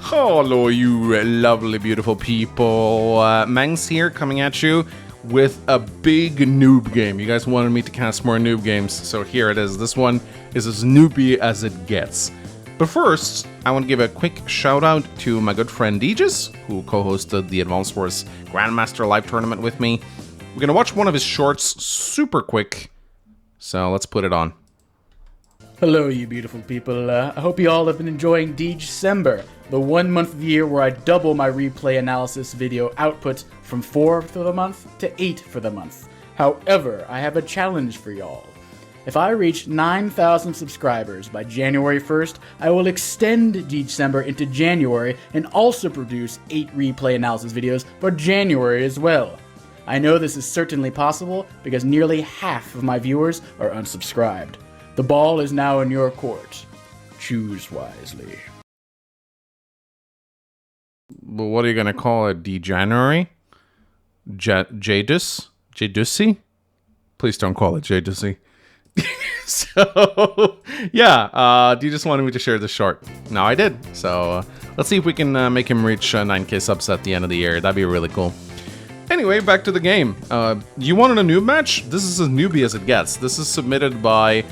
Hello, you lovely, beautiful people. Mangs here, coming at you with a big noob game. You guys wanted me to cast more noob games, so here it is. This one is as nooby as it gets. But first, I want to give a quick shout out to my good friend Aegis, who co-hosted the Advanced Wars Grandmaster Live Tournament with me. We're going to watch one of his shorts super quick, so let's put it on. Hello, you beautiful people. I hope you all have been enjoying December, the 1 month of the year where I double my replay analysis video output from 4 for the month to 8 for the month. However, I have a challenge for y'all. If I reach 9,000 subscribers by January 1st, I will extend December into January and also produce 8 replay analysis videos for January as well. I know this is certainly possible because nearly half of my viewers are unsubscribed. The ball is now in your court. Choose wisely. Well, what are you going to call it? D-January? Jadus? Jadusi? Please don't call it Jadusi. So, yeah, you just wanted me to share this short. No, I did. So, let's see if we can make him reach 9k subs at the end of the year. That'd be really cool. Anyway, back to the game. You wanted a noob match? This is as newbie as it gets. This is submitted by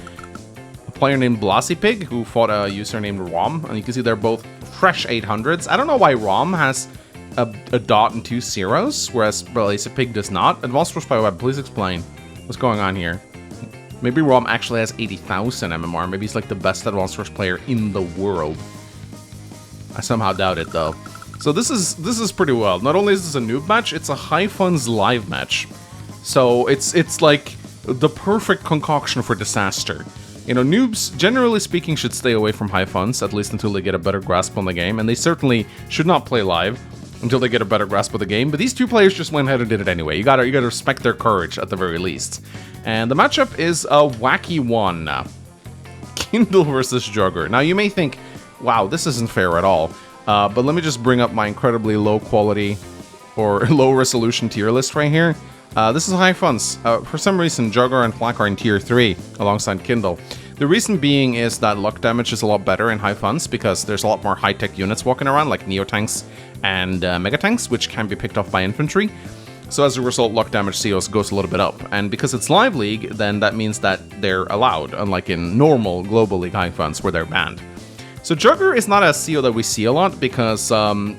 player named Blasipig, who fought a user named Rom, and you can see they're both fresh 800s. I don't know why Rom has a dot and 2 zeros, whereas Blasipig does not. Advanced Wars by Web, please explain what's going on here. Maybe Rom actually has 80,000 MMR. Maybe he's like the best Advanced Wars player in the world. I somehow doubt it though. So this is pretty wild. Not only is this a noob match, it's a high funds live match. So it's like the perfect concoction for disaster. You know, noobs, generally speaking, should stay away from high funds, at least until they get a better grasp on the game, and they certainly should not play live until they get a better grasp of the game, but these two players just went ahead and did it anyway. You gotta respect their courage, at the very least. And the matchup is a wacky one. Kindle versus Jugger. Now, you may think, wow, this isn't fair at all, but let me just bring up my incredibly low quality, or low resolution tier list right here. This is high funds. For some reason, Jugger and Flak are in tier 3 alongside Kindle. The reason being is that luck damage is a lot better in high funds because there's a lot more high-tech units walking around, like Neo-Tanks and Mega-Tanks, which can be picked off by infantry. So as a result, luck damage COs goes a little bit up. And because it's Live League, then that means that they're allowed, unlike in normal Global League high funds where they're banned. So Jugger is not a CO that we see a lot because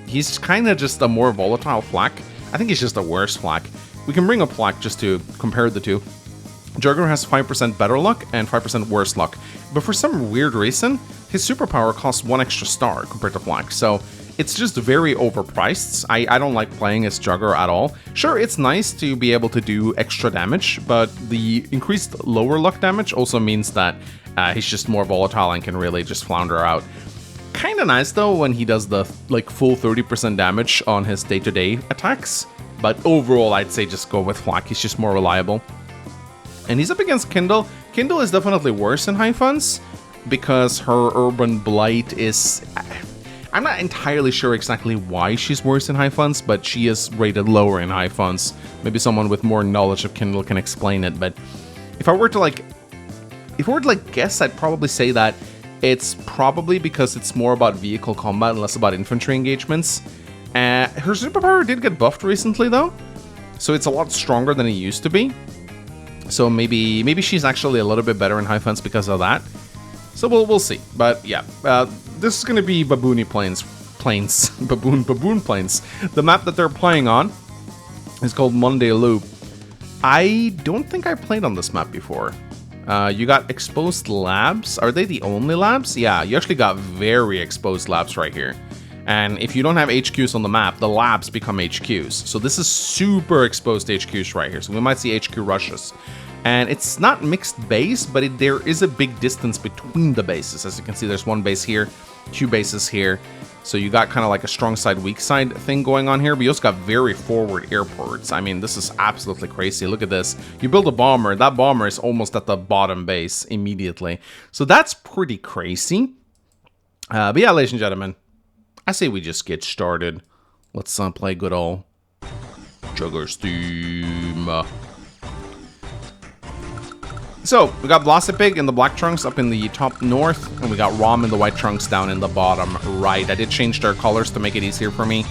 he's kind of just a more volatile Flak. I think he's just a worse Flak. We can bring up Flak just to compare the two. Jugger has 5% better luck and 5% worse luck, but for some weird reason, his superpower costs 1 extra star compared to Flak, so it's just very overpriced. I don't like playing as Jugger at all. Sure, it's nice to be able to do extra damage, but the increased lower luck damage also means that he's just more volatile and can really just flounder out. Kinda nice though when he does the like full 30% damage on his day-to-day attacks. But overall, I'd say just go with Flak. He's just more reliable. And he's up against Kindle. Kindle is definitely worse in high funds because her Urban Blight is... I'm not entirely sure exactly why she's worse in high funds, but she is rated lower in high funds. Maybe someone with more knowledge of Kindle can explain it. But if I were to guess, I'd probably say that it's probably because it's more about vehicle combat and less about infantry engagements. Her superpower did get buffed recently though, so it's a lot stronger than it used to be. So maybe she's actually a little bit better in high funds because of that. So we'll see. But yeah, this is going to be Baboon Plains. The map that they're playing on is called Monday Loop. I don't think I played on this map before. You got exposed labs. Are they the only labs? Yeah, you actually got very exposed labs right here. And if you don't have HQs on the map, the labs become HQs. So this is super exposed HQs right here. So we might see HQ rushes. And it's not mixed base, but there is a big distance between the bases. As you can see, there's one base here, 2 bases here. So you got kind of like a strong side, weak side thing going on here. But you also got very forward airports. I mean, this is absolutely crazy. Look at this. You build a bomber. That bomber is almost at the bottom base immediately. So that's pretty crazy. But yeah, ladies and gentlemen, I say we just get started. Let's play good old Jugger's theme. So, we got Blossipig in the black trunks up in the top north, and we got Rom in the white trunks down in the bottom right. I did change their colors to make it easier for me.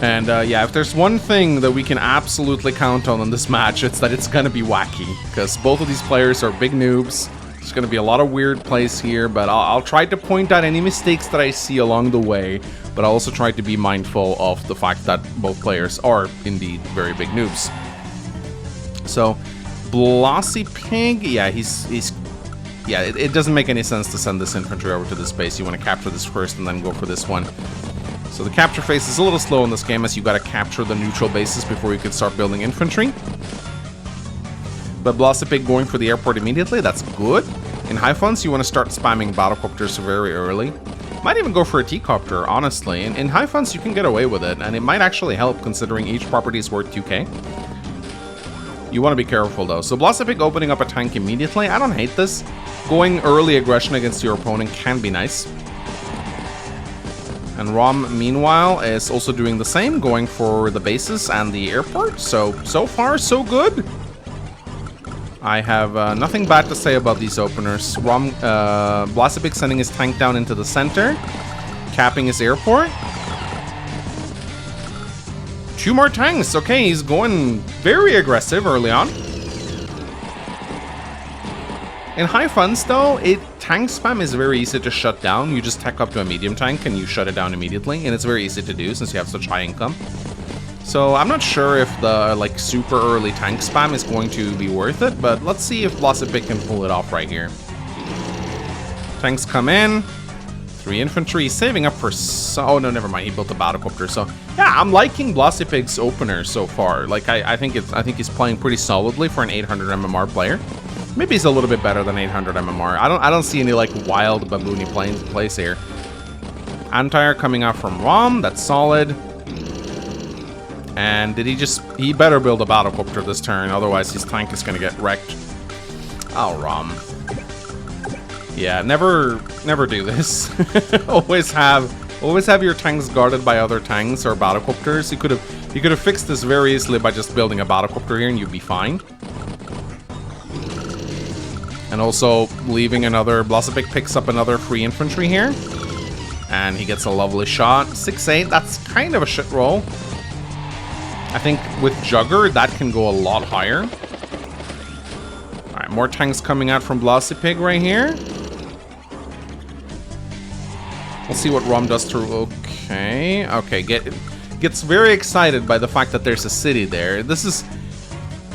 And yeah, if there's one thing that we can absolutely count on in this match, it's that it's going to be wacky. Because both of these players are big noobs. There's going to be a lot of weird plays here, but I'll try to point out any mistakes that I see along the way. But I'll also try to be mindful of the fact that both players are indeed very big noobs. So, Blossipig, yeah, yeah, it doesn't make any sense to send this infantry over to this base. You want to capture this first and then go for this one. So the capture phase is a little slow in this game, as you gotta capture the neutral bases before you can start building infantry. But Blossipig going for the airport immediately, that's good. In high funds, you want to start spamming battlecopters very early. Might even go for a T-copter, honestly. In high funds, you can get away with it, and it might actually help considering each property is worth 2k. You want to be careful though. So Blossipig opening up a tank immediately, I don't hate this. Going early aggression against your opponent can be nice. And Rom, meanwhile, is also doing the same, going for the bases and the airport. So far, so good. I have nothing bad to say about these openers. Blossipig sending his tank down into the center, capping his airport. 2 more tanks. Okay, he's going very aggressive early on. In high funds, though, tank spam is very easy to shut down. You just tech up to a medium tank and you shut it down immediately, and it's very easy to do since you have such high income. So I'm not sure if the like super early tank spam is going to be worth it, but let's see if Blossipig can pull it off right here. Tanks come in. 3 infantry, saving up for oh no, never mind. He built a battlecopter. So yeah, I'm liking Blossipig's opener so far. Like I think he's playing pretty solidly for an 800 MMR player. Maybe he's a little bit better than 800 MMR. I don't see any like wild baboony plays here. Antire coming out from Rom, that's solid. And did he better build a battlecopter this turn, otherwise his tank is gonna get wrecked. Oh, Rom. Yeah, never do this. always have your tanks guarded by other tanks or battlecopters. You could have fixed this very easily by just building a battlecopter here and you'd be fine. And also leaving another, Blossipig picks up another free infantry here. And he gets a lovely shot. 6-8, that's kind of a shit roll. I think with Jugger, that can go a lot higher. Alright, more tanks coming out from Blossipig right here. We'll see what Rom does to... Okay, gets very excited by the fact that there's a city there. This is...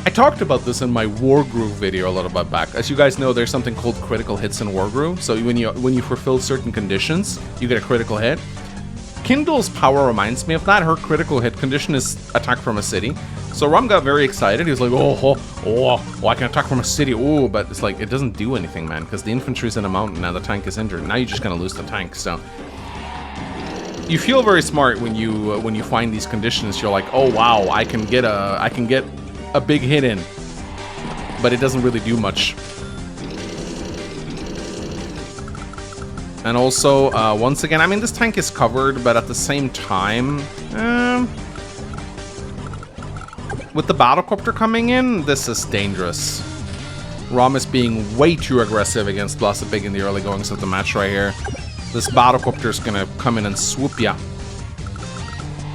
I talked about this in my Wargroove video a little bit back. As you guys know, there's something called critical hits in Wargroove. So when you fulfill certain conditions, you get a critical hit. Kindle's power reminds me of that. Her critical hit condition is attack from a city. So Rom got very excited. He was like, oh, I can attack from a city. Oh, but it's like, it doesn't do anything, man, because the infantry's in a mountain and the tank is injured. Now you're just gonna lose the tank. So you feel very smart when you find these conditions. You're like, oh wow, I can get a big hit in, but it doesn't really do much. And also, once again, I mean, this tank is covered, but at the same time, with the battlecopter coming in, this is dangerous. Rom is being way too aggressive against Blossipig in the early goings of the match right here. This battlecopter is gonna come in and swoop ya.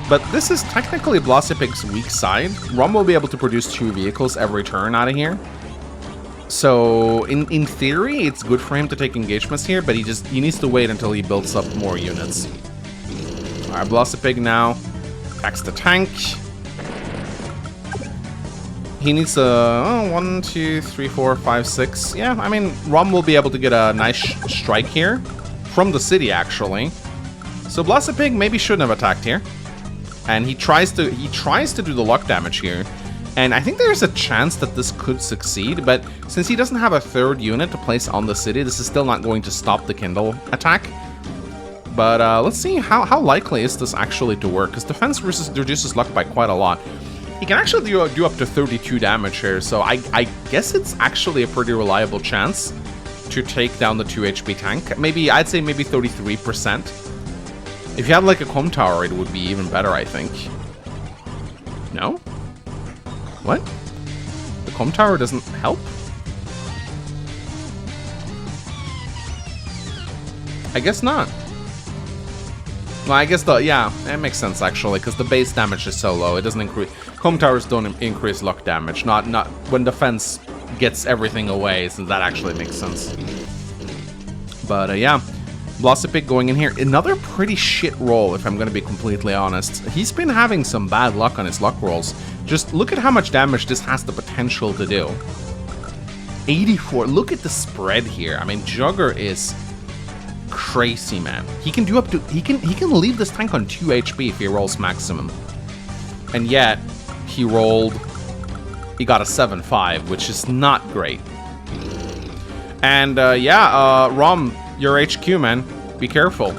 But this is technically Blossipig's weak side. Rom will be able to produce 2 vehicles every turn out of here. So, in theory, it's good for him to take engagements here, but he needs to wait until he builds up more units. Alright, Blossipig now attacks the tank. He needs a 1, 2, 3, 4, 5, 6. Yeah, I mean, Rom will be able to get a nice strike here from the city, actually. So Blossipig maybe shouldn't have attacked here. And he tries to do the luck damage here. And I think there's a chance that this could succeed, but since he doesn't have a 3rd unit to place on the city, this is still not going to stop the Kindle attack. But let's see how likely is this actually to work, because defense reduces luck by quite a lot. He can actually do up to 32 damage here, so I guess it's actually a pretty reliable chance to take down the 2 HP tank. I'd say maybe 33%. If you had like a comb tower, it would be even better, I think. No? What? The comb tower doesn't help? I guess not. Well, I guess yeah, that makes sense actually, because the base damage is so low. It doesn't increase. Home towers don't increase luck damage. Not when defense gets everything away, so that actually makes sense. But yeah, Blossipig going in here. Another pretty shit roll, if I'm going to be completely honest. He's been having some bad luck on his luck rolls. Just look at how much damage this has the potential to do. 84. Look at the spread here. I mean, Jugger is crazy, man. He can do up to he can leave this tank on 2 HP if he rolls maximum. And yet he got a 7-5, which is not great. And yeah, Rom, your HQ, man, be careful.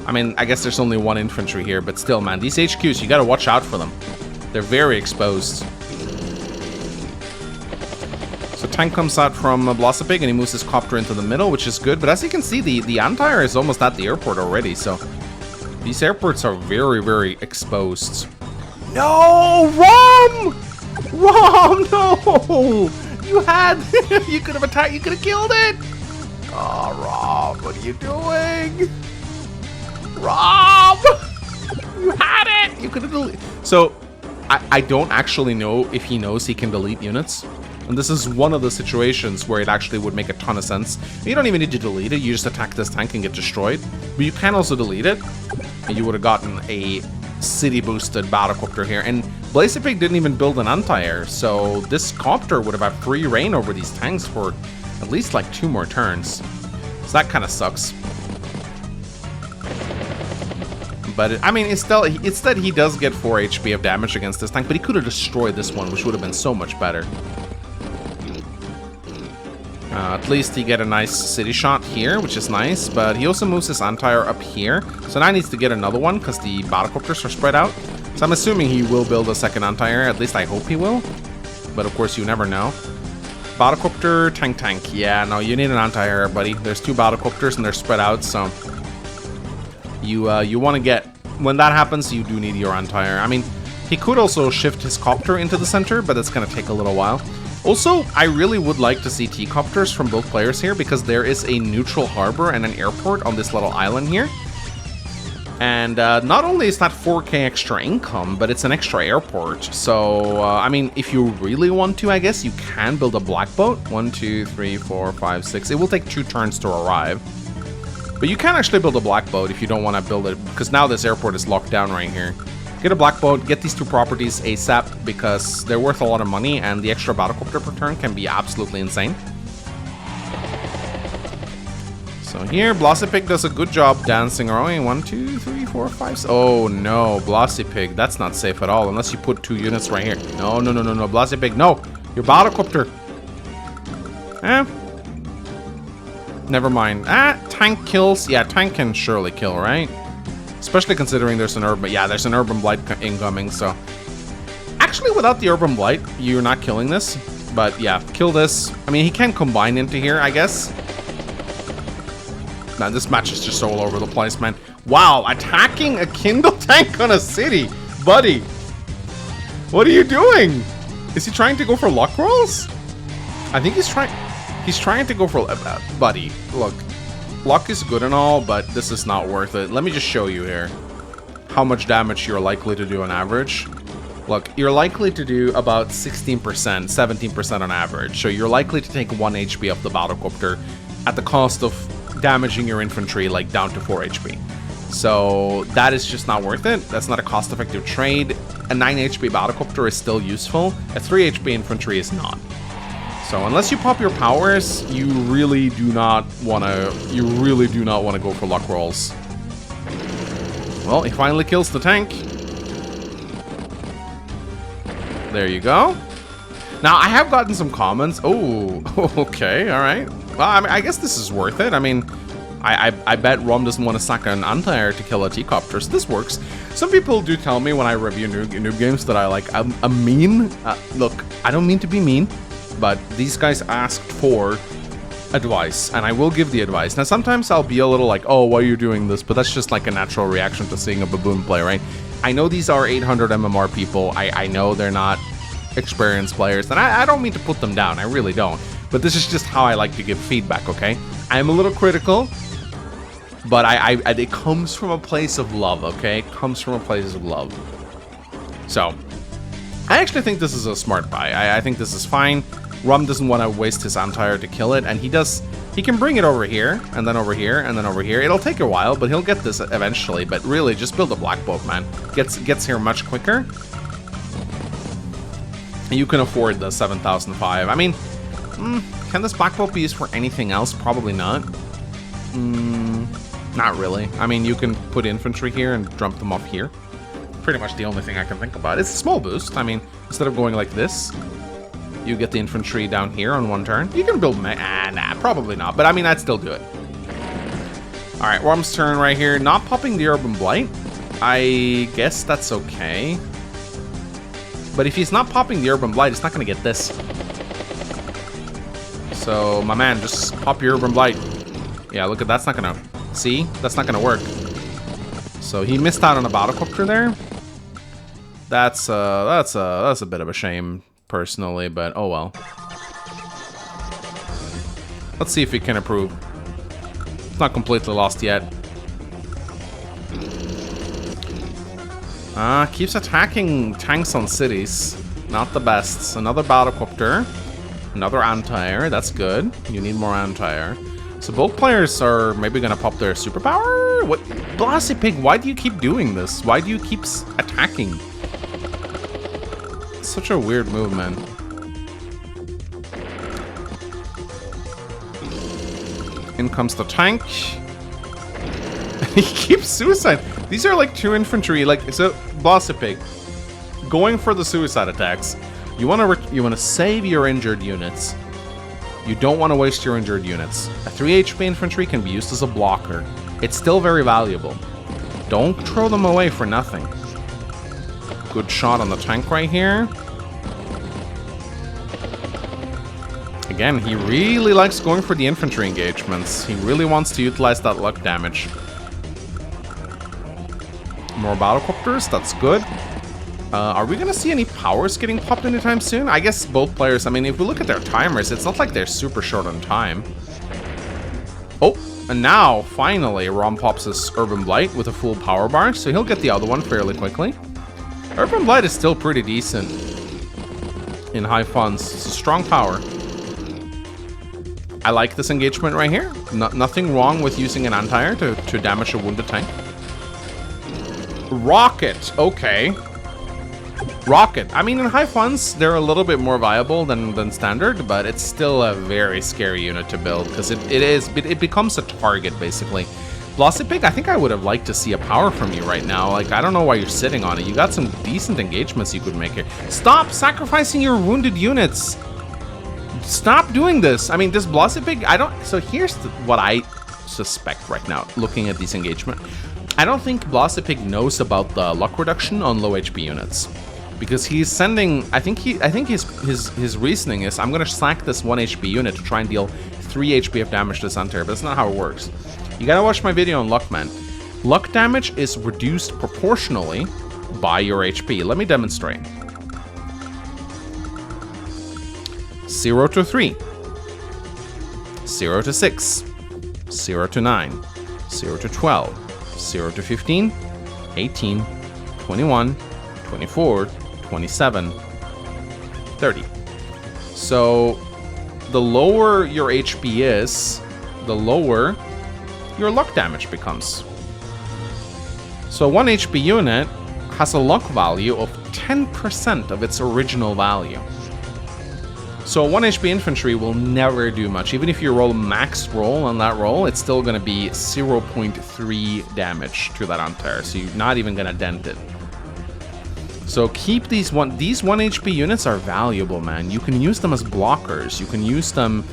I mean, I guess there's only one infantry here, but still, man, these HQs, you gotta watch out for them. They're very exposed. So tank comes out from Blossipig and he moves his copter into the middle, which is good. But as you can see, the Anti-Air is almost at the airport already. So these airports are very, very exposed. No! Rom! Rom, no! You had... you could have attacked... You could have killed it! Oh, Rom, what are you doing? Rom! You had it! You could have deleted... So, I don't actually know if he knows he can delete units. And this is one of the situations where it actually would make a ton of sense. You don't even need to delete it, you just attack this tank and get destroyed. But you can also delete it, and you would have gotten a city-boosted battlecopter here. And Blossipig didn't even build an anti-air, so this copter would have had free reign over these tanks for at least like 2 more turns. So that kind of sucks. But, I mean, it's that he does get 4 HP of damage against this tank, but he could have destroyed this one, which would have been so much better. At least he get a nice city shot here, which is nice, but he also moves his anti-air up here. So now he needs to get another one, because the battlecopters are spread out. So I'm assuming he will build a second anti-air, at least I hope he will. But of course, you never know. Battlecopter, tank. Yeah, no, you need an anti-air, buddy. There's 2 battlecopters, and they're spread out, so... You want to get... When that happens, you do need your anti-air. I mean, he could also shift his copter into the center, but it's going to take a little while. Also, I really would like to see T-copters from both players here, because there is a neutral harbor and an airport on this little island here. And not only is that 4k extra income, but it's an extra airport. So, I mean, if you really want to, I guess, you can build a black boat. 1, 2, 3, 4, 5, 6. It will take 2 turns to arrive. But you can actually build a black boat if you don't want to build it, because now this airport is locked down right here. Get a black boat, get these 2 properties ASAP, because they're worth a lot of money, and the extra battlecopter per turn can be absolutely insane. So here, Blossipig does a good job dancing around. 1, 2, 3, 4, 5, 6. Oh no, Blossipig, that's not safe at all, unless you put 2 units right here. No, Blossipig, no! Your battlecopter! Never mind. Tank kills. Yeah, tank can surely kill, right? Especially considering there's an urban... Yeah, there's an urban blight incoming, so... Actually, without the urban blight, you're not killing this. But yeah, kill this. I mean, he can combine into here, I guess. Man, this match is just all over the place, man. Wow, attacking a Kindle tank on a city. Buddy. What are you doing? Is he trying to go for luck rolls? I think he's trying... He's trying to go for... buddy, look. Luck is good and all, but this is not worth it. Let me just show you here how much damage you're likely to do on average. Look, you're likely to do about 16%, 17% on average. So you're likely to take 1 HP off the battlecopter at the cost of damaging your infantry like down to 4 HP. So that is just not worth it. That's not a cost-effective trade. A 9 HP battlecopter is still useful. A 3 HP infantry is not. So unless you pop your powers, you really do not want to go for luck rolls. Well, he finally kills the tank. There you go. Now, I have gotten some comments. Oh, okay, all right. Well, I mean, I guess this is worth it. I mean, I bet Rom doesn't want to sack an anti-air to kill a T-copter, so this works. Some people do tell me when I review noob games that I'm mean. Look, I don't mean to be mean. But these guys asked for advice, and I will give the advice. Now, sometimes I'll be a little like, oh, why are you doing this? But that's just like a natural reaction to seeing a baboon play, right? I know these are 800 MMR people. I know they're not experienced players, and I don't mean to put them down. I really don't. But this is just how I like to give feedback, okay? I'm a little critical, but it comes from a place of love, okay? It comes from a place of love. So, I actually think this is a smart buy. I think this is fine. Rum doesn't want to waste his Antire to kill it, and he can bring it over here, and then over here, and then over here. It'll take a while, but he'll get this eventually. But really, just build a Black Boat, man. Gets here much quicker. You can afford the 7,005. I mean, can this Black Boat be used for anything else? Probably not. Not really. I mean, you can put infantry here and dump them off here. Pretty much the only thing I can think about. It's a small boost. I mean, instead of going like this, you get the infantry down here on one turn. You can build nah, probably not. But I mean, I'd still do it. All right, Worm's turn right here. Not popping the Urban Blight. I guess that's okay. But if he's not popping the Urban Blight, it's not going to get this. So, my man, just pop your Urban Blight. Yeah, look at that's not going to... See? That's not going to work. So, he missed out on a Battlecopter there. That's a bit of a shame, personally, but oh well. Let's see if he can improve. It's not completely lost yet. Keeps attacking tanks on cities. Not the best. Another Battlecopter. Another Antire. That's good. You need more Antire. So both players are maybe going to pop their superpower? What? Blasty Pig, why do you keep doing this? Why do you keep attacking? Such a weird move, man. In comes the tank. He keeps suicide. These are like 2 infantry. Like, so Blasty Pig, going for the suicide attacks. You want to save your injured units. You don't want to waste your injured units. A 3 HP infantry can be used as a blocker. It's still very valuable. Don't throw them away for nothing. Good shot on the tank right here. Again, he really likes going for the infantry engagements. He really wants to utilize that luck damage. More Battlecopters, that's good. Are we going to see any powers getting popped anytime soon? I guess both players, I mean, if we look at their timers, it's not like they're super short on time. Oh, and now, finally, Rom pops his Urban Blight with a full power bar, so he'll get the other one fairly quickly. Urban Blight is still pretty decent in high funds. It's a strong power. I like this engagement right here. Nothing wrong with using an Antire to damage a wounded tank. Rocket, okay. Rocket. I mean, in high funds, they're a little bit more viable than standard, but it's still a very scary unit to build because it becomes a target, basically. Blasty Pig, I think I would have liked to see a power from you right now. Like, I don't know why you're sitting on it. You got some decent engagements you could make here. Stop sacrificing your wounded units. Stop doing this. I mean, this Blasty Pig, so here's what I suspect right now, looking at these engagements. I don't think Blasty Pig knows about the luck reduction on low HP units. Because he's sending, I think his reasoning is, I'm gonna sack this 1 HP unit to try and deal 3 HP of damage to this Antire, but that's not how it works. You gotta watch my video on luck, man. Luck damage is reduced proportionally by your HP. Let me demonstrate. 0 to 3, 0 to 6, 0 to 9, 0 to 12, 0 to 15, 18, 21, 24, 27, 30. So the lower your HP is, the lower your luck damage becomes. So 1 HP unit has a luck value of 10% of its original value. So 1 HP infantry will never do much. Even if you roll max roll on that roll, it's still going to be 0.3 damage to that Antire. So you're not even going to dent it. So keep these 1 HP units are valuable, man. You can use them as blockers. You can use them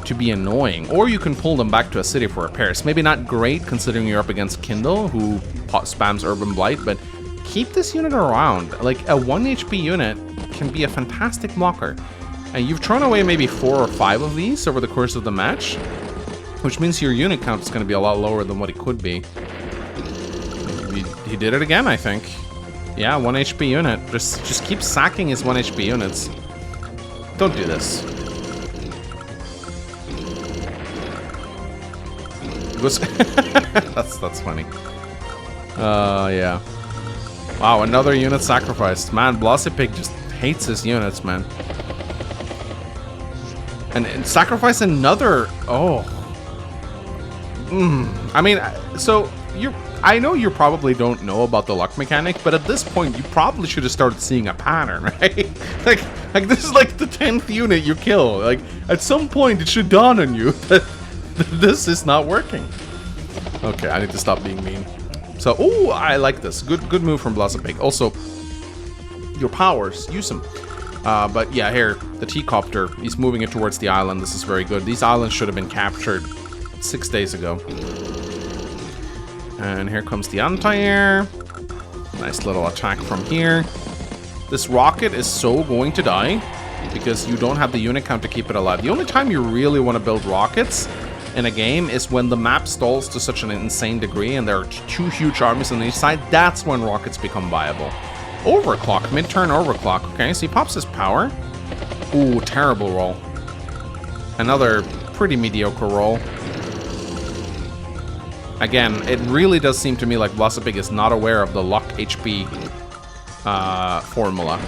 to be annoying, or you can pull them back to a city for repairs. Maybe not great considering you're up against Kindle, who spams Urban Blight, but keep this unit around. Like, a 1 HP unit can be a fantastic blocker. And you've thrown away maybe 4 or 5 of these over the course of the match, which means your unit count is going to be a lot lower than what it could be. He did it again, I think. Yeah, 1 HP unit. Just keep sacking his 1 HP units. Don't do this. Goes that's funny. Yeah. Wow, another unit sacrificed. Man, Blossipig just hates his units, man. And sacrifice another... Oh. I mean, so I know you probably don't know about the luck mechanic, but at this point, you probably should have started seeing a pattern, right? like this is like the 10th unit you kill. Like, at some point, it should dawn on you that this is not working. Okay, I need to stop being mean. So, oh, I like this. Good move from Blossipig. Also, your powers, use them. But yeah, here, the T-Copter, he's moving it towards the island. This is very good. These islands should have been captured 6 days ago. And here comes the anti-air. Nice little attack from here. This rocket is so going to die because you don't have the unit count to keep it alive. The only time you really want to build rockets in a game is when the map stalls to such an insane degree and there are two huge armies on each side. That's when rockets become viable. Overclock, mid-turn overclock. Okay, so he pops his power. Ooh, terrible roll. Another pretty mediocre roll. Again, it really does seem to me like Blossipig is not aware of the luck HP formula.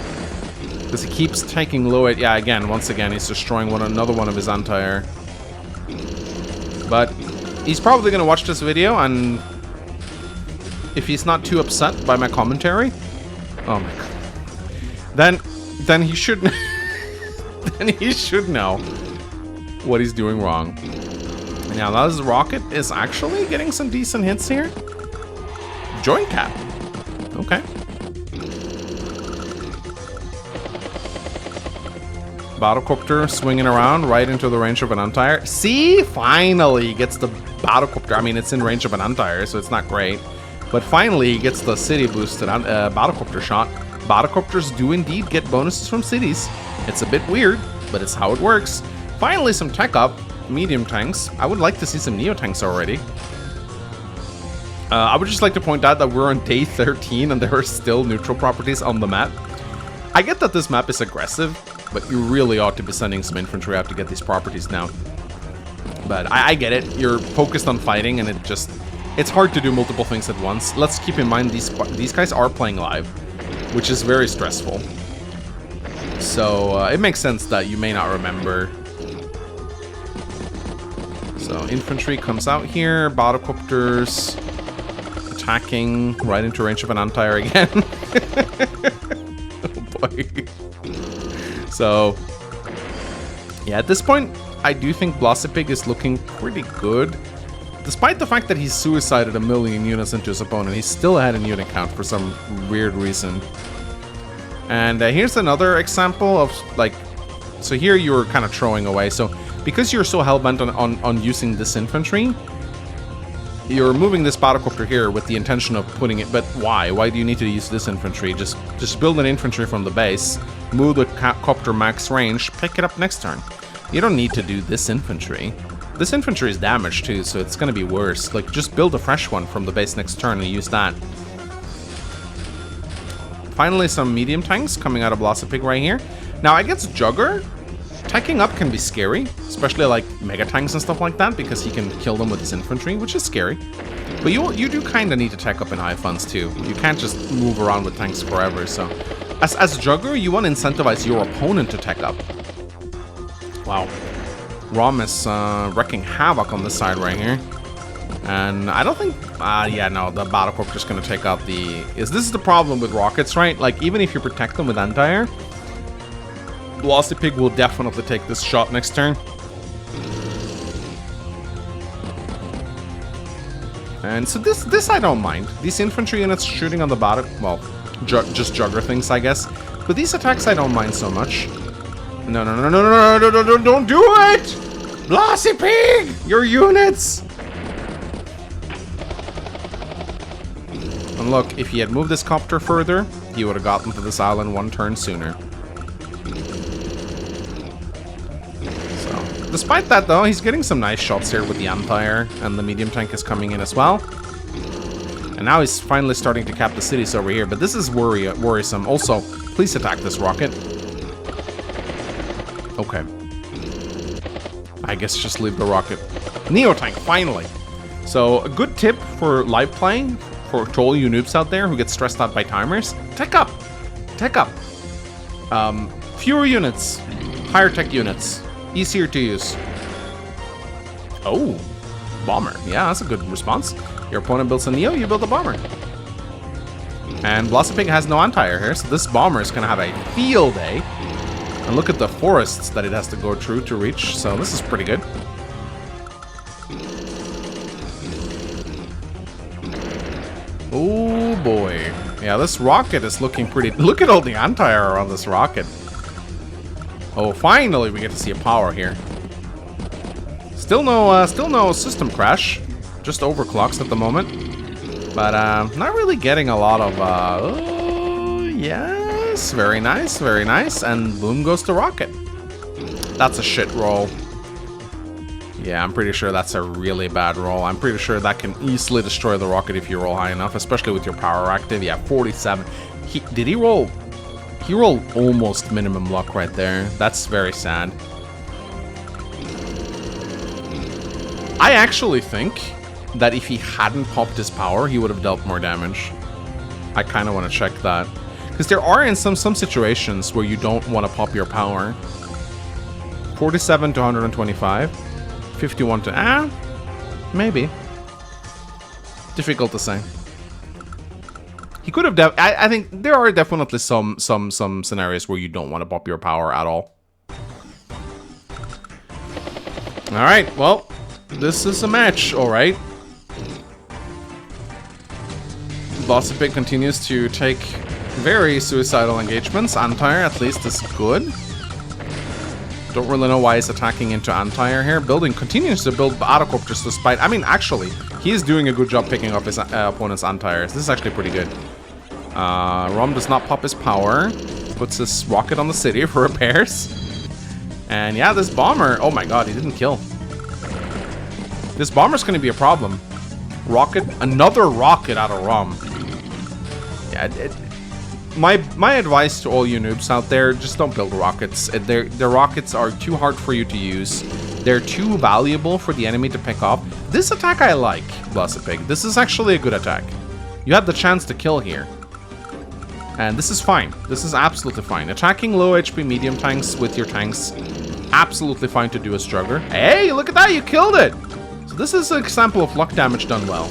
Because he keeps taking low... Yeah, again, once again, he's destroying another one of his anti-air. But he's probably going to watch this video, and if he's not too upset by my commentary... Oh my god. Then he should... then he should know what he's doing wrong. Now, this rocket is actually getting some decent hits here. Joint cap. Okay. Battlecopter swinging around right into the range of an anti-air. See? Finally gets the Battlecopter. I mean, it's in range of an anti-air, so it's not great. But finally, he gets the city boosted Battlecopter shot. Battlecopters do indeed get bonuses from cities. It's a bit weird, but it's how it works. Finally, some tech up. Medium tanks. I would like to see some Neo tanks already. I would just like to point out that we're on day 13 and there are still neutral properties on the map. I get that this map is aggressive, but you really ought to be sending some infantry out to get these properties now. But I get it. You're focused on fighting and it's hard to do multiple things at once. Let's keep in mind these guys are playing live, which is very stressful. So it makes sense that you may not remember. So infantry comes out here, battlecopters attacking right into range of an anti-air again. Oh boy. So yeah, at this point, I do think Blossipig is looking pretty good. Despite the fact that he's suicided a million units into his opponent, he's still ahead in unit count for some weird reason. And here's another example of like, so here you're kind of throwing away. So because you're so hellbent on using this infantry, you're moving this battlecopter here with the intention of putting it, but why? Why do you need to use this infantry? Just build an infantry from the base, move the copter max range, pick it up next turn. You don't need to do this infantry. This infantry is damaged too, so it's gonna be worse. Like, just build a fresh one from the base next turn and use that. Finally, some medium tanks coming out of Blossipig right here. Now, against Jugger, teching up can be scary, especially like mega tanks and stuff like that, because he can kill them with his infantry, which is scary. But you do kind of need to tech up in high funds too. You can't just move around with tanks forever. So, as Jugger, you want to incentivize your opponent to tech up. Wow, Rom is wrecking havoc on this side right here, and I don't think. Yeah, no, the Battlecopter is going to take out the. This is the problem with rockets, right? Like, even if you protect them with anti-air, Blossipig will definitely take this shot next turn. And so this I don't mind. These infantry units shooting on the battle, well, just Jugger things, I guess. But these attacks I don't mind so much. No, don't do it! Blossipig! Your units! And look, if he had moved this copter further, he would have gotten to this island one turn sooner. Despite that, though, he's getting some nice shots here with the anti-air, and the medium tank is coming in as well. And now he's finally starting to cap the cities over here, but this is worrisome. Also, please attack this rocket. Okay. I guess just leave the rocket. Neo tank, finally! So a good tip for live playing, for all you noobs out there who get stressed out by timers, tech up. Tech up. Fewer units, higher tech units, easier to use. Oh, bomber. Yeah, that's a good response. Your opponent builds a Neo, you build a bomber. And Blossoming has no anti-air here, so this bomber is going to have a field day. And look at the forests that it has to go through to reach, so this is pretty good. Oh boy. Yeah, this rocket is looking pretty... Look at all the anti-air on this rocket. Oh, finally we get to see a power here. Still no system crash. Just overclocks at the moment. But not really getting a lot of... oh, yes. Very nice, very nice. And boom goes the rocket. That's a shit roll. Yeah, I'm pretty sure that's a really bad roll. I'm pretty sure that can easily destroy the rocket if you roll high enough, especially with your power active. Yeah, 47. Did he roll? He rolled almost minimum luck right there. That's very sad. I actually think that if he hadn't popped his power, he would have dealt more damage. I kind of want to check that. Because there are in some situations where you don't want to pop your power. 47 to 125. 51 to... maybe. Difficult to say. He could have... I think there are definitely some scenarios where you don't want to pop your power at all. Alright, well... This is a match, alright. Blossoming continues to take very suicidal engagements. Anti-air at least is good. Don't really know why he's attacking into anti-air here. Continues to build autocopters despite... I mean, actually, he's doing a good job picking up his opponent's anti-airs. This is actually pretty good. Rom does not pop his power. Puts his rocket on the city for repairs. And yeah, this bomber... Oh my god, he didn't kill. This bomber's going to be a problem. Rocket... Another rocket out of Rom. Yeah, my advice to all you noobs out there, just don't build rockets. The rockets are too hard for you to use. They're too valuable for the enemy to pick off. This attack I like, Blossoming. This is actually a good attack. You had the chance to kill here. And this is fine. This is absolutely fine. Attacking low HP medium tanks with your tanks, absolutely fine to do as Jugger. Hey, look at that, you killed it! So this is an example of luck damage done well.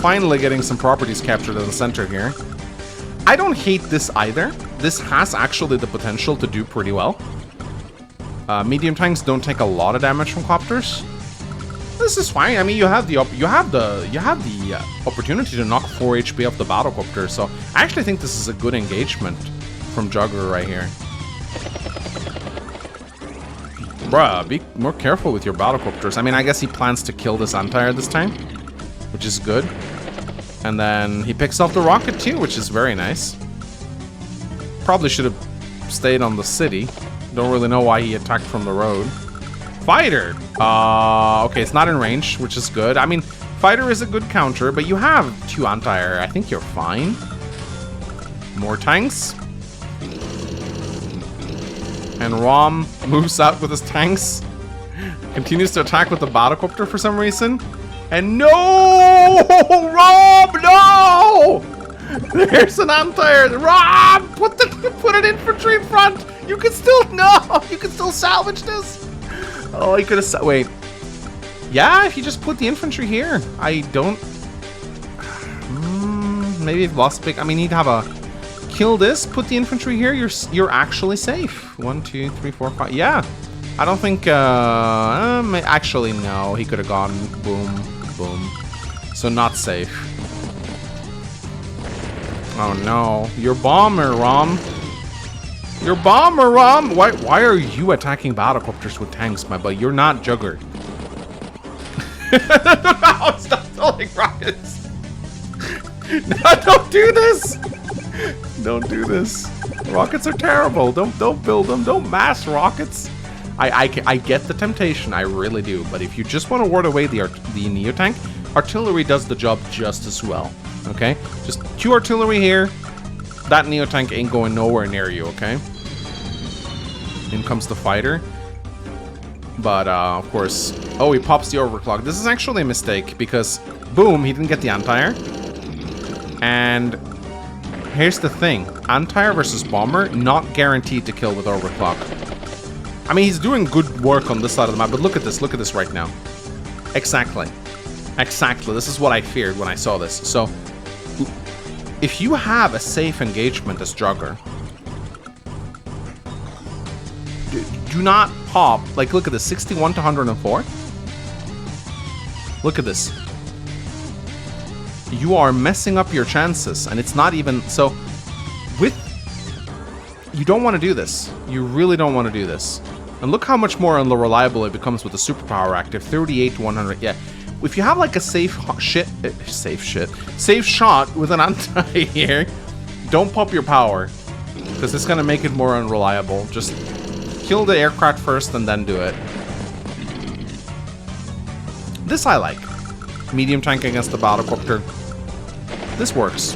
Finally getting some properties captured in the center here. I don't hate this either. This has actually the potential to do pretty well. Medium tanks don't take a lot of damage from copters. This is fine. I mean, you have the opportunity to knock 4 HP off the battlecopter. So I actually think this is a good engagement from Jugger right here. Bruh, be more careful with your battlecopters. I mean, I guess he plans to kill this anti-air this time, which is good. And then he picks off the rocket too, which is very nice. Probably should have stayed on the city. Don't really know why he attacked from the road. Fighter! Okay, it's not in range, which is good. I mean, Fighter is a good counter, but you have 2 anti-air. I think you're fine. More tanks. And Rom moves out with his tanks. Continues to attack with the battlecopter for some reason. And no! Rob, no! There's an anti-air. Rob, put an infantry in front. You can still you can still salvage this. Oh, he could have. Wait. Yeah, if you just put the infantry here, I don't. Maybe if Blossoming. I mean, he'd have a kill this. Put the infantry here. You're actually safe. 1, 2, 3, 4, 5. Yeah. I don't think. Actually, no. He could have gone boom. Boom. So not safe. Oh no. Your bomber, Rom. Your bomber, Rom. Why are you attacking battlecopters with tanks, my buddy? You're not Jugger. No, stop throwing rockets. No, don't do this. Don't do this. Rockets are terrible. Don't build them. Don't mass rockets. I get the temptation, I really do, but if you just want to ward away the Neo tank, artillery does the job just as well, okay? Just 2 artillery here, that Neo tank ain't going nowhere near you, okay? In comes the fighter. But, of course... Oh, he pops the overclock. This is actually a mistake, because, boom, he didn't get the anti-air. And here's the thing. Anti-air versus bomber, not guaranteed to kill with overclock. I mean, he's doing good work on this side of the map, but look at this right now. Exactly. Exactly. This is what I feared when I saw this. So, if you have a safe engagement as Jogger, do not pop. Like, look at this, 61 to 104. Look at this. You are messing up your chances, and it's not even... So, you don't want to do this. You really don't want to do this. And look how much more unreliable it becomes with the superpower active. 38 to 100. Yeah. If you have like a safe shot with an anti here, don't pop your power, because it's going to make it more unreliable. Just kill the aircraft first and then do it. This I like. Medium tank against the battlecopter. This works.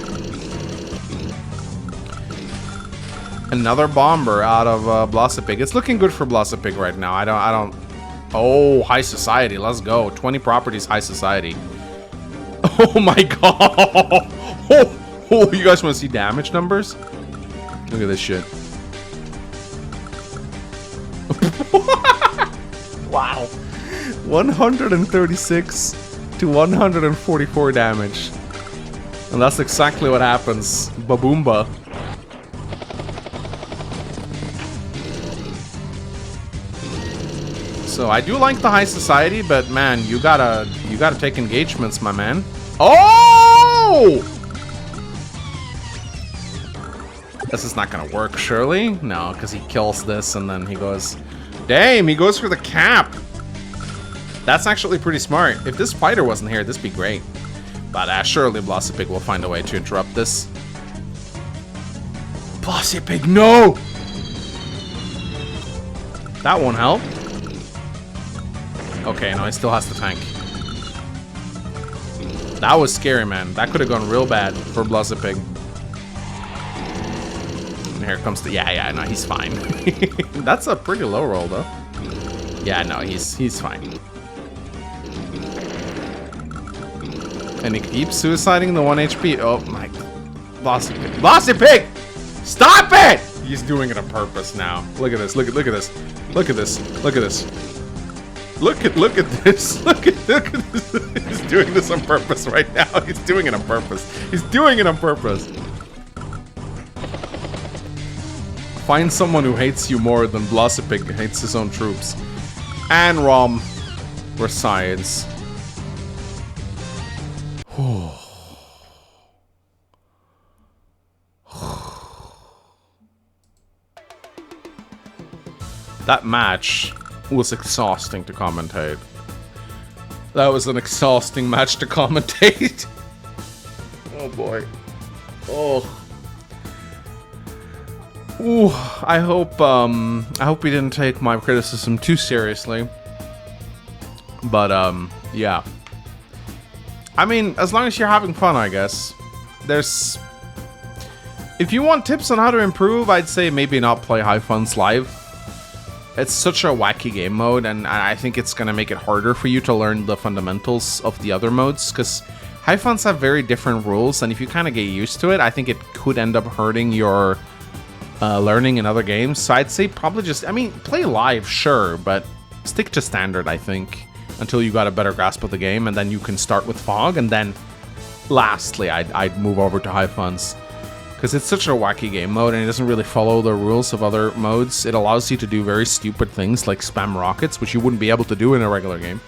Another bomber out of Blossipig. It's looking good for Blossipig right now. I don't... Oh, high society. Let's go. 20 properties, high society. Oh my god. Oh, you guys want to see damage numbers? Look at this shit. Wow. 136 to 144 damage. And that's exactly what happens. Baboomba. So I do like the high society, but man, you gotta take engagements, my man. Oh! This is not gonna work, surely? No, because he kills this and then he goes... Damn, he goes for the cap! That's actually pretty smart. If this fighter wasn't here, this'd be great. But surely Blossipig will find a way to interrupt this. Blossipig, no! That won't help. Okay, no, he still has the tank. That was scary, man. That could have gone real bad for Blossipig. And here comes the... Yeah, no, he's fine. That's a pretty low roll, though. Yeah, no, he's fine. And he keeps suiciding the 1 HP. Oh, my... Blossipig. Blossipig! Stop it! He's doing it on purpose now. Look at this, look at this. Look at this, look at this. Look at this. Look at this. He's doing this on purpose right now. He's doing it on purpose. He's doing it on purpose. Find someone who hates you more than Blossipig hates his own troops. And Rom resides. That match was exhausting to commentate. That was an exhausting match to commentate. Oh boy. Oh. Ooh, I hope we didn't take my criticism too seriously. But yeah. I mean, as long as you're having fun, I guess. There's... If you want tips on how to improve, I'd say maybe not play High Funds live. It's such a wacky game mode, and I think it's going to make it harder for you to learn the fundamentals of the other modes, because High Funds have very different rules, and if you kind of get used to it, I think it could end up hurting your learning in other games. So I'd say probably just, I mean, play live, sure, but stick to standard, I think, until you got a better grasp of the game, and then you can start with Fog, and then lastly, I'd move over to High Funds. Because it's such a wacky game mode, and it doesn't really follow the rules of other modes. It allows you to do very stupid things like spam rockets, which you wouldn't be able to do in a regular game.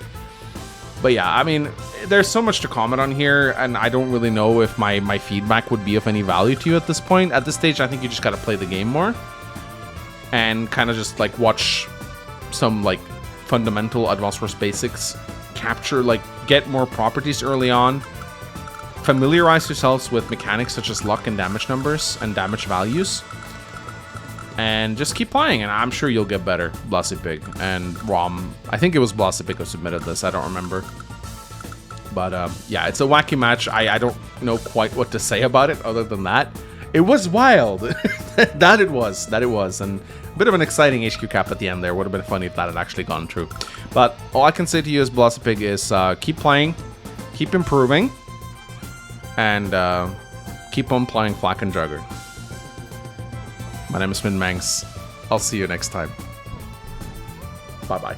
But yeah, I mean, there's so much to comment on here, and I don't really know if my feedback would be of any value to you at this point. At this stage, I think you just gotta play the game more. And kind of just, like, watch some, like, fundamental Advanced Wars basics. Capture, like, get more properties early on. Familiarize yourselves with mechanics such as luck and damage numbers and damage values. And just keep playing, and I'm sure you'll get better. Blossipig and Rom. I think it was Blossipig who submitted this, I don't remember. But yeah, it's a wacky match. I don't know quite what to say about it other than that. It was wild. That it was. And a bit of an exciting HQ cap at the end there. Would have been funny if that had actually gone through. But all I can say to you as Blossipig is keep playing, keep improving, and keep on playing Flak and Jugger. My name is Mangs. I'll see you next time. Bye-bye.